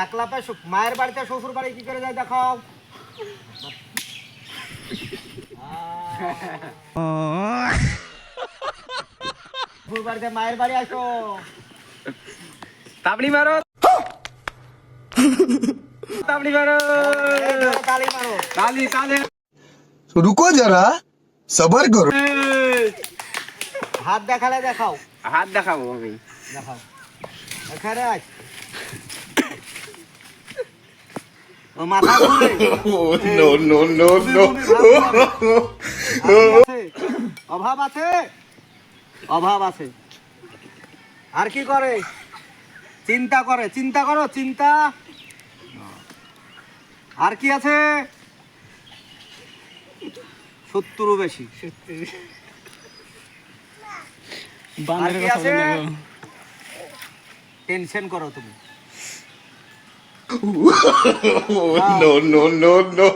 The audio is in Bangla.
একলা পায় মায়ের বাড়িতে শ্বশুর বাড়ি কি করে যায় দেখাও। শ্বশুর বাড়িতে মায়ের বাড়ি আসো। তাবড়ি মারো, তাবড়ি মারো, তালি মারো। তালি তালি। रुको जरा सबर करो। হাত দেখালে দেখাও। হাত দেখাবো আমি। দেখাও এখানে আয়। ও মাথা ঘুরে। नो नो नो नो অভাব আছে, অভাব আছে। আর কি করে? চিন্তা করে, চিন্তা করো, চিন্তা। আর কি আছে? শত্রু বেশি। আর কি আছে? টেনশন করো তুমি। No no no no